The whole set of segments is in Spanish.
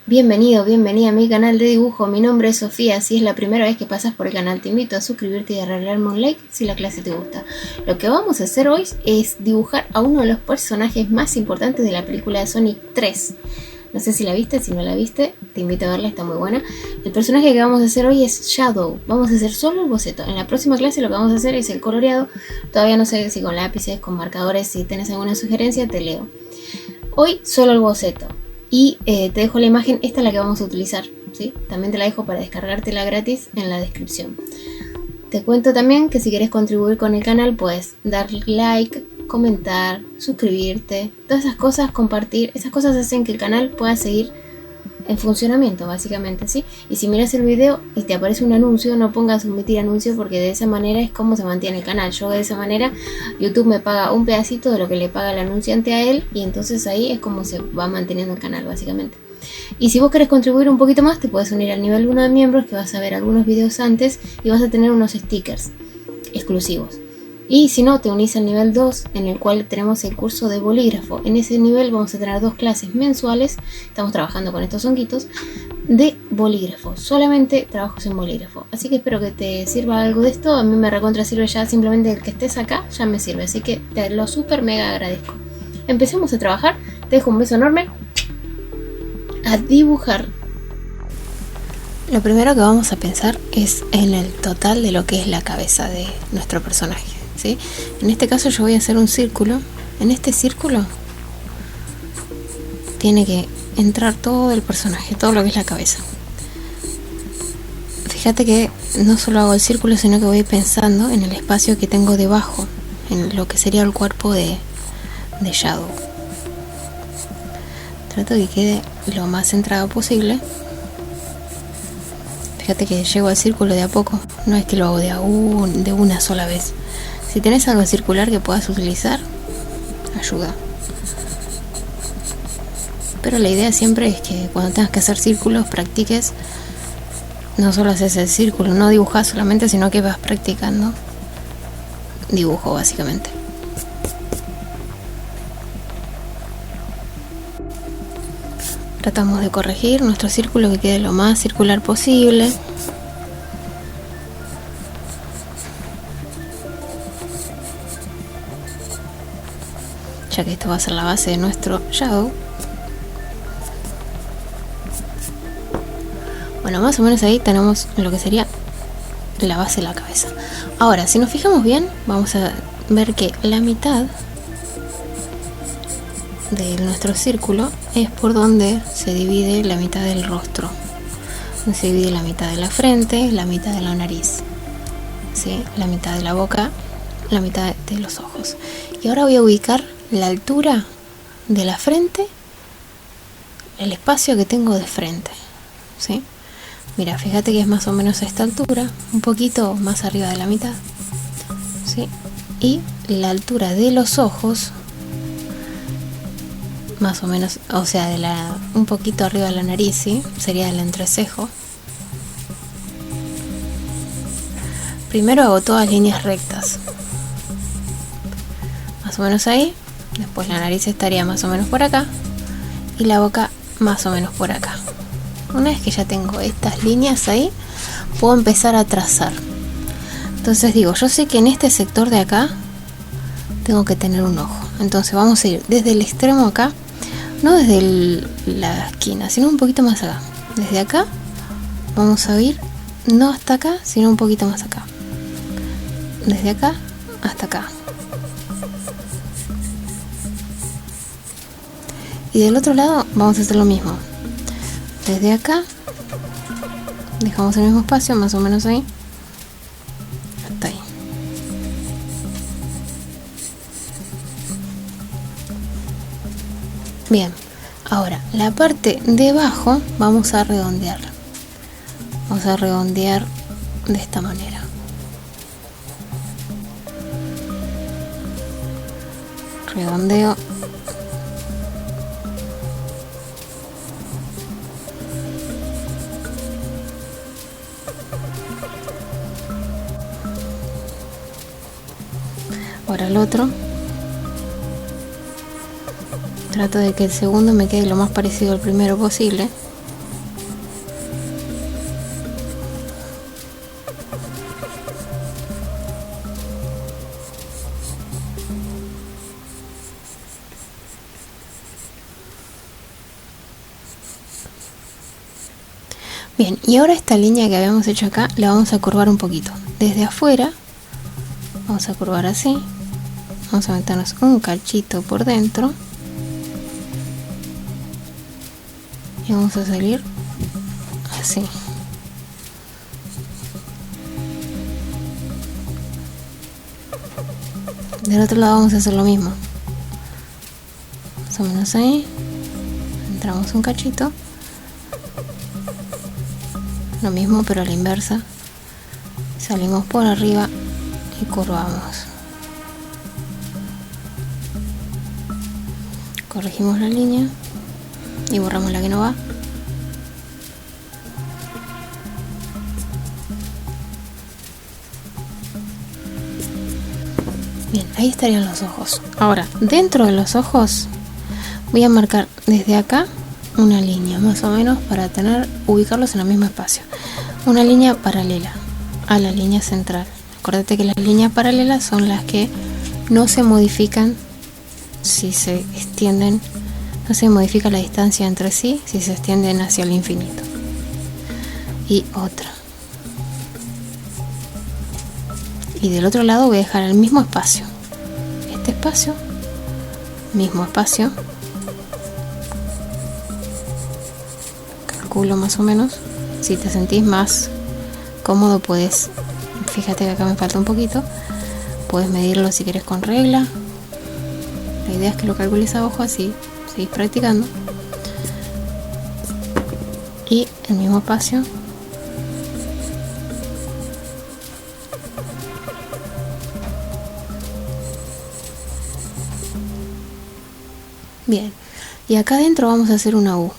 Bienvenido, bienvenida a mi canal de dibujo. Mi nombre es Sofía. Si es la primera vez que pasas por el canal, te invito a suscribirte y a regalarme un like si la clase te gusta. Lo que vamos a hacer hoy es dibujar a uno de los personajes más importantes de la película de Sonic 3. No sé si la viste, si no la viste, te invito a verla, está muy buena. El personaje que vamos a hacer hoy es Shadow. Vamos a hacer solo el boceto. En la próxima clase lo que vamos a hacer es el coloreado. Todavía no sé si con lápices, con marcadores, si tenés alguna sugerencia, te leo. Hoy solo el boceto. Y te dejo la imagen, esta es la que vamos a utilizar, ¿sí? También te la dejo para descargártela gratis en la descripción. Te cuento también que si quieres contribuir con el canal, puedes darle like, comentar, suscribirte, todas esas cosas, compartir. Esas cosas hacen que el canal pueda seguir en funcionamiento, básicamente, ¿sí? Y si miras el video y te aparece un anuncio, no pongas omitir anuncio, porque de esa manera es como se mantiene el canal. Yo de esa manera, YouTube me paga un pedacito de lo que le paga el anunciante a él, y entonces ahí es como se va manteniendo el canal, básicamente. Y si vos querés contribuir un poquito más, te puedes unir al nivel 1 de miembros, que vas a ver algunos videos antes y vas a tener unos stickers exclusivos. Y si no, te unís al nivel 2, en el cual tenemos el curso de bolígrafo. En ese nivel vamos a tener 2 clases mensuales. Estamos trabajando con estos honguitos de bolígrafo, solamente trabajos en bolígrafo. Así que espero que te sirva algo de esto. A mí me recontra sirve ya, simplemente el que estés acá ya me sirve. Así que te lo súper mega agradezco. Empecemos a trabajar. Te dejo un beso enorme. A dibujar. Lo primero que vamos a pensar es en el total de lo que es la cabeza de nuestro personaje, ¿sí? En este caso yo voy a hacer un círculo. En este círculo tiene que entrar todo el personaje, todo lo que es la cabeza. Fíjate que no solo hago el círculo, sino que voy pensando en el espacio que tengo debajo, en lo que sería el cuerpo de Shadow. Trato de que quede lo más centrado posible. Fíjate que llego al círculo de a poco, no es que lo hago de una sola vez. Si tenés algo circular que puedas utilizar, ayuda. Pero la idea siempre es que cuando tengas que hacer círculos, practiques. No solo haces el círculo, no dibujas solamente, sino que vas practicando dibujo, básicamente. Tratamos de corregir nuestro círculo que quede lo más circular posible. Ya que esto va a ser la base de nuestro Shadow. Bueno, más o menos ahí tenemos lo que sería la base de la cabeza. Ahora, si nos fijamos bien, vamos a ver que la mitad de nuestro círculo es por donde se divide la mitad del rostro. Se divide la mitad de la frente, la mitad de la nariz, ¿sí? La mitad de la boca, la mitad de los ojos. Y ahora voy a ubicar la altura de la frente, el espacio que tengo de frente, ¿sí? Mira, fíjate que es más o menos a esta altura, un poquito más arriba de la mitad, ¿sí? Y la altura de los ojos, más o menos, o sea, un poquito arriba de la nariz, ¿sí? Sería el entrecejo. Primero hago todas líneas rectas, más o menos ahí. Después la nariz estaría más o menos por acá y la boca más o menos por acá. Una vez que ya tengo estas líneas ahí, puedo empezar a trazar. Entonces digo, yo sé que en este sector de acá tengo que tener un ojo. Entonces vamos a ir desde el extremo acá, no desde la esquina, sino un poquito más acá. Desde acá vamos a ir, no hasta acá, sino un poquito más acá. Desde acá hasta acá. Y del otro lado vamos a hacer lo mismo. Desde acá dejamos el mismo espacio, más o menos ahí, hasta ahí. Bien, ahora la parte de abajo vamos a redondearla. Vamos a redondear de esta manera. Redondeo. Ahora el otro. Trato de que el segundo me quede lo más parecido al primero posible. Bien, y ahora esta línea que habíamos hecho acá la vamos a curvar un poquito. Desde afuera vamos a curvar así. Vamos a meternos un cachito por dentro. Y vamos a salir así. Del otro lado vamos a hacer lo mismo. Más o menos ahí. Entramos un cachito. Lo mismo pero a la inversa. Salimos por arriba y curvamos. Corregimos la línea y borramos la que no va. Bien, ahí estarían los ojos. Ahora, dentro de los ojos voy a marcar desde acá una línea más o menos para ubicarlos en el mismo espacio. Una línea paralela a la línea central. Acuérdate que las líneas paralelas son las que no se modifican si se extienden, no se modifica la distancia entre sí si se extienden hacia el infinito. Y otra. Y del otro lado voy a dejar el mismo espacio. Este espacio, mismo espacio. Calculo más o menos. Si te sentís más cómodo puedes, fíjate que acá me falta un poquito, puedes medirlo si quieres con regla. La idea es que lo calcules a ojo, así seguís practicando. Y el mismo espacio. Bien, y acá adentro vamos a hacer una U.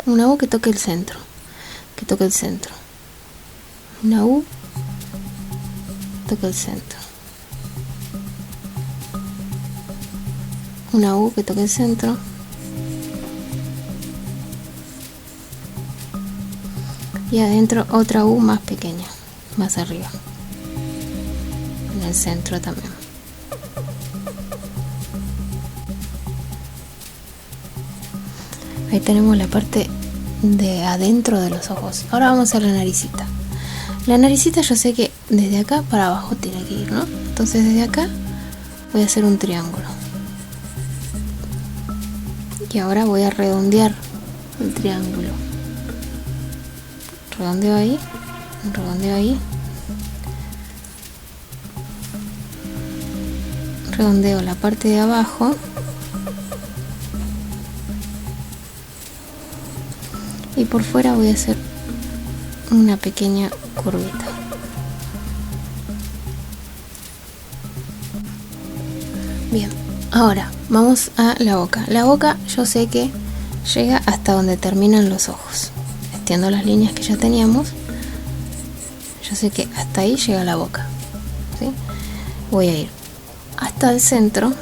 Una U que toque el centro. Que toque el centro. Una U. Toque el centro. Una U que toque el centro. Y adentro otra U más pequeña. Más arriba. En el centro también. Ahí tenemos la parte de adentro de los ojos. Ahora vamos a la naricita. La naricita yo sé que desde acá para abajo tiene que ir, ¿no? Entonces desde acá voy a hacer un triángulo. Y ahora voy a redondear el triángulo. Redondeo ahí. Redondeo ahí. Redondeo la parte de abajo. Y por fuera voy a hacer una pequeña curvita. Bien, ahora vamos a la boca. La boca yo sé que llega hasta donde terminan los ojos. Extiendo las líneas que ya teníamos. Yo sé que hasta ahí llega la boca, ¿sí? Voy a ir hasta el centro.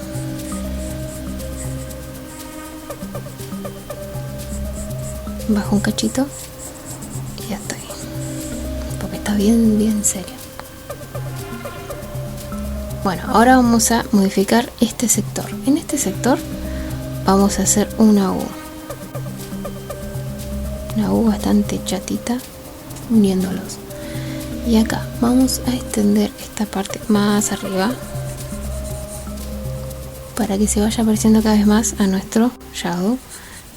Bajo un cachito y ya estoy, porque está bien serio. Bueno, ahora vamos a modificar este sector. En este sector vamos a hacer una U bastante chatita, uniéndolos. Y acá vamos a extender esta parte más arriba para que se vaya pareciendo cada vez más a nuestro shadow.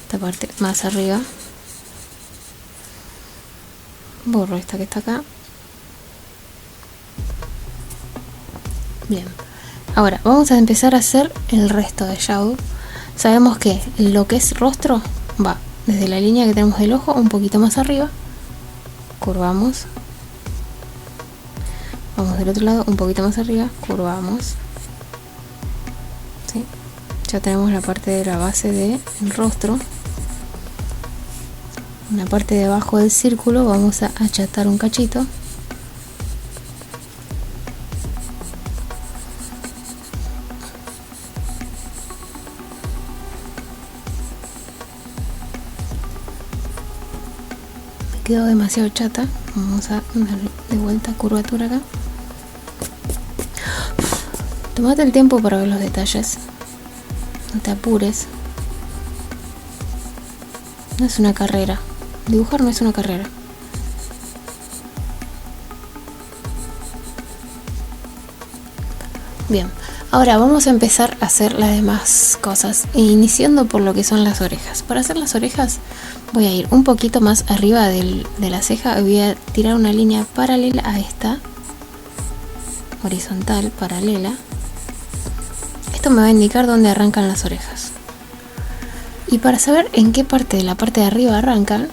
Esta parte más arriba. Borro esta que está acá. Bien, ahora vamos a empezar a hacer el resto de shadow. Sabemos que lo que es rostro va desde la línea que tenemos del ojo un poquito más arriba, curvamos, vamos del otro lado un poquito más arriba, curvamos, ¿sí? Ya tenemos la parte de la base del rostro. En la parte de abajo del círculo vamos a achatar un cachito. Me quedó demasiado chata. Vamos a dar de vuelta curvatura acá. Tómate el tiempo para ver los detalles. No te apures. No es una carrera. Dibujar no es una carrera. Bien, ahora vamos a empezar a hacer las demás cosas, iniciando por lo que son las orejas. Para hacer las orejas voy a ir un poquito más arriba de la ceja y voy a tirar una línea paralela a esta, horizontal, paralela. Esto me va a indicar dónde arrancan las orejas. Y para saber en qué parte de la parte de arriba arrancan,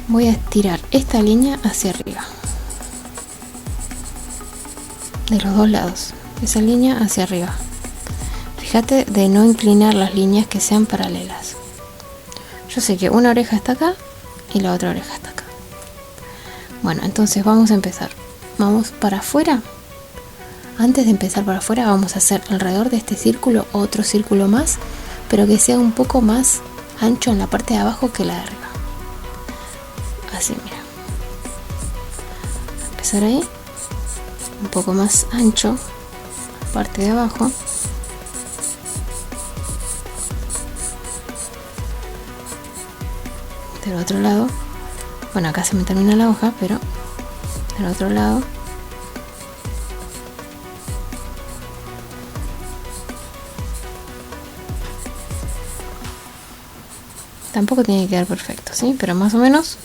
voy a estirar esta línea hacia arriba, de los dos lados. Esa línea hacia arriba. Fíjate de no inclinar las líneas, que sean paralelas. Yo sé que una oreja está acá y la otra oreja está acá. Bueno, entonces vamos a empezar. Vamos para afuera. Antes de empezar para afuera vamos a hacer alrededor de este círculo otro círculo más, pero que sea un poco más ancho en la parte de abajo que la de arriba. Así, mira. Empezar ahí. Un poco más ancho parte de abajo, del otro lado. Bueno, acá se me termina la hoja, pero del otro lado tampoco tiene que quedar perfecto, ¿sí? Pero más o menos.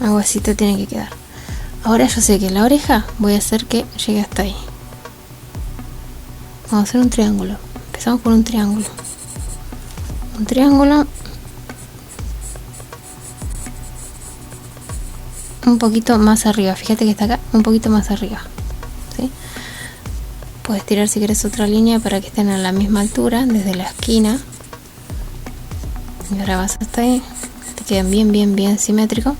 Algo así te tiene que quedar. Ahora yo sé que la oreja voy a hacer que llegue hasta ahí. Vamos a hacer un triángulo. Empezamos por un triángulo. Un triángulo. Un poquito más arriba. Fíjate que está acá, un poquito más arriba. ¿Sí? Puedes tirar si quieres otra línea para que estén a la misma altura, desde la esquina. Y ahora vas hasta ahí. Te quedan bien simétricos.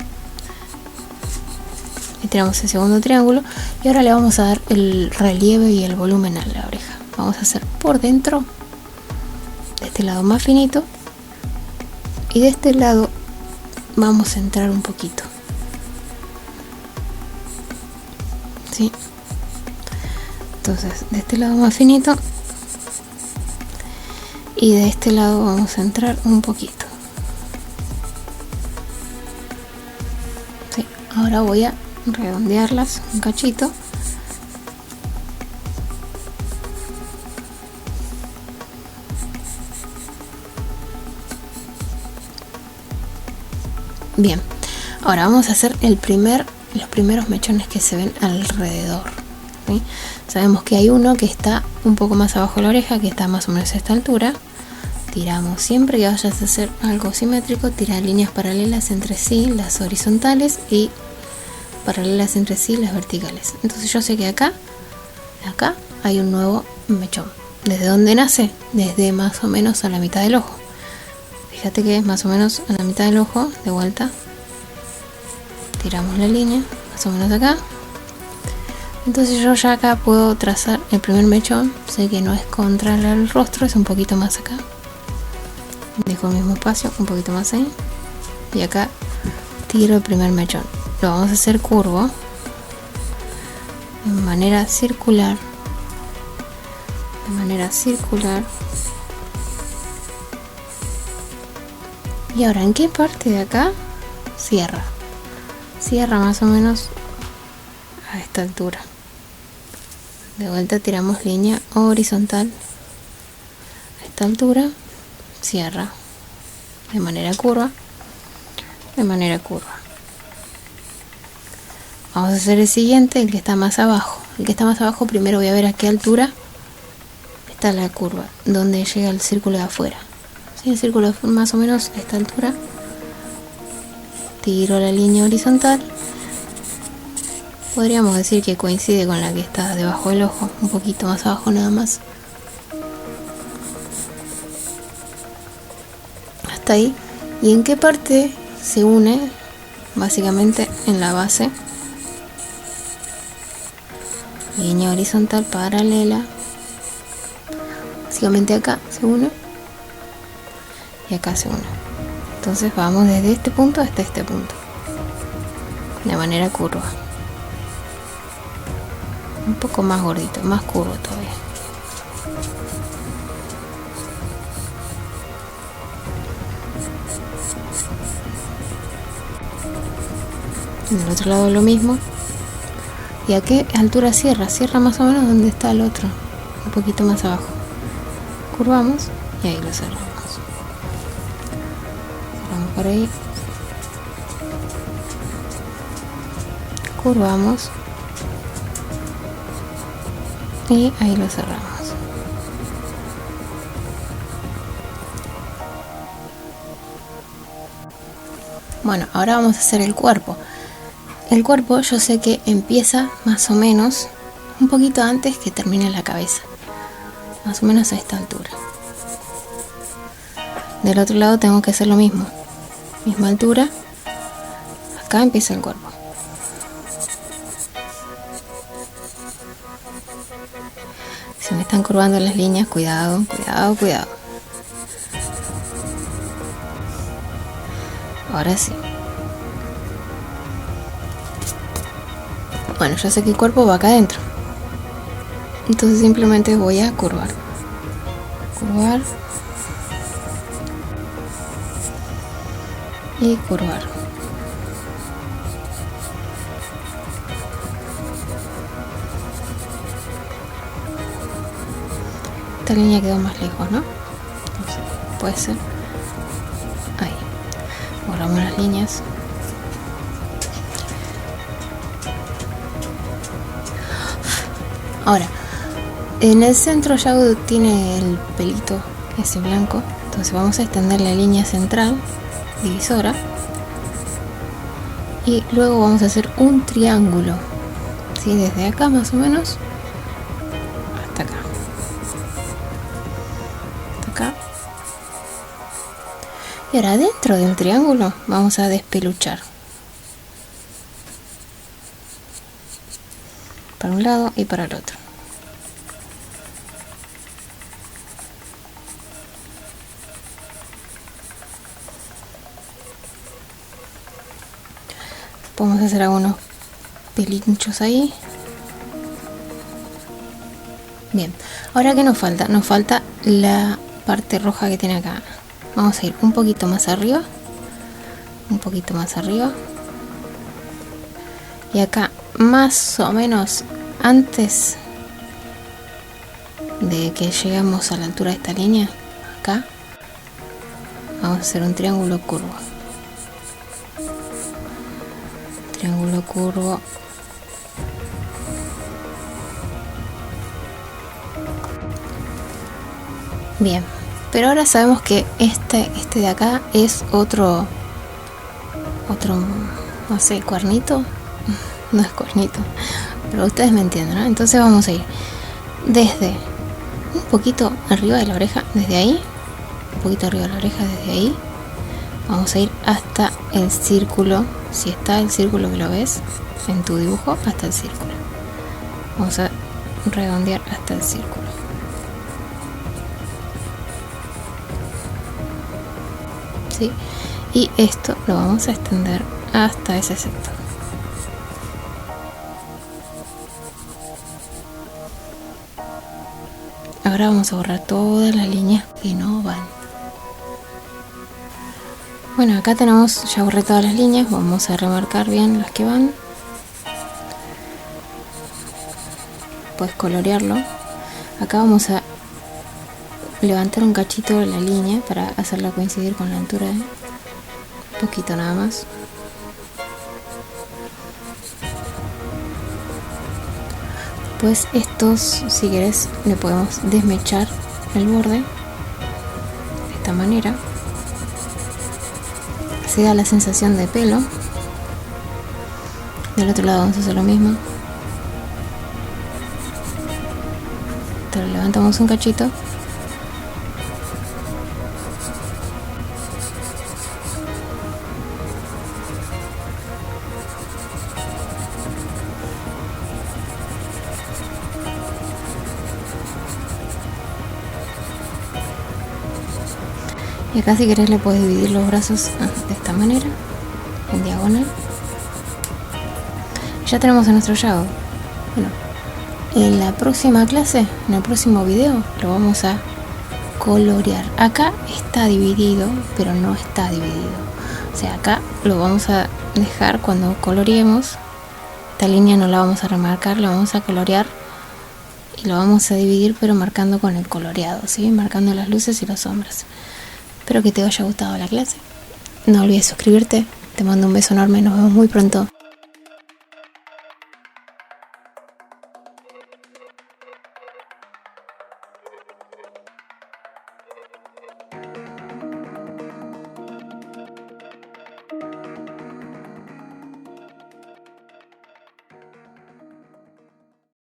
Y tiramos el segundo triángulo. Y ahora le vamos a dar el relieve y el volumen a la oreja. Vamos a hacer por dentro, de este lado más finito, y de este lado vamos a centrar un poquito. ¿Sí? Entonces, de este lado más finito y de este lado vamos a entrar un poquito. ¿Sí? Ahora voy a redondearlas un cachito. Bien, ahora vamos a hacer los primeros mechones que se ven alrededor. ¿Sí? Sabemos que hay uno que está un poco más abajo de la oreja, que está más o menos a esta altura. Tiramos, siempre que vayas a hacer algo simétrico, tira líneas paralelas entre sí, las horizontales, y paralelas entre sí, las verticales. Entonces yo sé que acá hay un nuevo mechón. ¿Desde dónde nace? Desde más o menos a la mitad del ojo. Fíjate que es más o menos a la mitad del ojo, de vuelta. Tiramos la línea, más o menos acá. Entonces yo ya acá puedo trazar el primer mechón. Sé que no es contra el rostro, es un poquito más acá. Dejo el mismo espacio, un poquito más ahí. Y acá tiro el primer mechón. Lo vamos a hacer curvo, de manera circular. De manera circular. Y ahora, ¿en qué parte de acá cierra? Cierra más o menos a esta altura. De vuelta tiramos línea horizontal. A esta altura cierra de manera curva. De manera curva. Vamos a hacer el siguiente, el que está más abajo. El que está más abajo, primero voy a ver a qué altura está la curva, donde llega el círculo de afuera. ¿Sí? El círculo de más o menos a esta altura. Tiro la línea horizontal. Podríamos decir que coincide con la que está debajo del ojo, un poquito más abajo nada más. Hasta ahí. ¿Y en qué parte se une? Básicamente en la base. Línea horizontal paralela. Básicamente acá se une. Y acá se une. Entonces vamos desde este punto hasta este punto. De manera curva. Un poco más gordito, más curvo todavía. En el otro lado lo mismo. ¿Y a qué altura cierra? Cierra más o menos donde está el otro, un poquito más abajo. Curvamos y ahí lo cerramos. Cerramos por ahí. Curvamos y ahí lo cerramos. Bueno, ahora vamos a hacer el cuerpo. El cuerpo yo sé que empieza más o menos un poquito antes que termine la cabeza, más o menos a esta altura. Del otro lado tengo que hacer lo mismo, misma altura. Acá empieza el cuerpo. Si me están curvando las líneas, cuidado, cuidado, cuidado. Ahora sí. Bueno, ya sé que el cuerpo va acá adentro. Entonces simplemente voy a curvar. Curvar. Y curvar. Esta línea quedó más lejos, ¿no? Entonces, puede ser. Ahí. Borramos las líneas. Ahora, en el centro ya tiene el pelito ese blanco, entonces vamos a extender la línea central, divisora, y luego vamos a hacer un triángulo, ¿sí? Desde acá más o menos hasta acá. Hasta acá. Y ahora dentro de un triángulo vamos a despeluchar. Para un lado y para el otro. Vamos a hacer algunos pelinchos ahí. Bien, ahora ¿qué nos falta? Nos falta la parte roja que tiene acá. Vamos a ir un poquito más arriba. Un poquito más arriba. Y acá más o menos antes de que lleguemos a la altura de esta línea, acá vamos a hacer un triángulo curvo. Triángulo curvo. Bien, pero ahora sabemos que este de acá es otro, no sé, cuernito. No es cuernito, pero ustedes me entienden, ¿no? Entonces vamos a ir desde un poquito arriba de la oreja, desde ahí, un poquito arriba de la oreja, desde ahí, vamos a ir hasta el círculo. Si está el círculo que lo ves en tu dibujo, hasta el círculo. Vamos a redondear hasta el círculo. ¿Sí? Y esto lo vamos a extender hasta ese sector. Ahora vamos a borrar todas las líneas que no van. Bueno, acá tenemos, ya borré todas las líneas, vamos a remarcar bien las que van. Puedes colorearlo. Acá vamos a levantar un cachito de la línea para hacerla coincidir con la altura, un poquito nada más. Pues estos, si querés, le podemos desmechar el borde de esta manera. Se da la sensación de pelo. Del otro lado vamos a hacer lo mismo. Entonces levantamos un cachito. Y acá si querés le puedes dividir los brazos de esta manera, en diagonal. Ya tenemos a nuestro Yago. Bueno, en la próxima clase, en el próximo video, lo vamos a colorear. Acá está dividido, pero no está dividido. O sea, acá lo vamos a dejar cuando coloreemos. Esta línea no la vamos a remarcar, la vamos a colorear y lo vamos a dividir, pero marcando con el coloreado, ¿sí? Marcando las luces y las sombras. Espero que te haya gustado la clase. No olvides suscribirte. Te mando un beso enorme. Nos vemos muy pronto.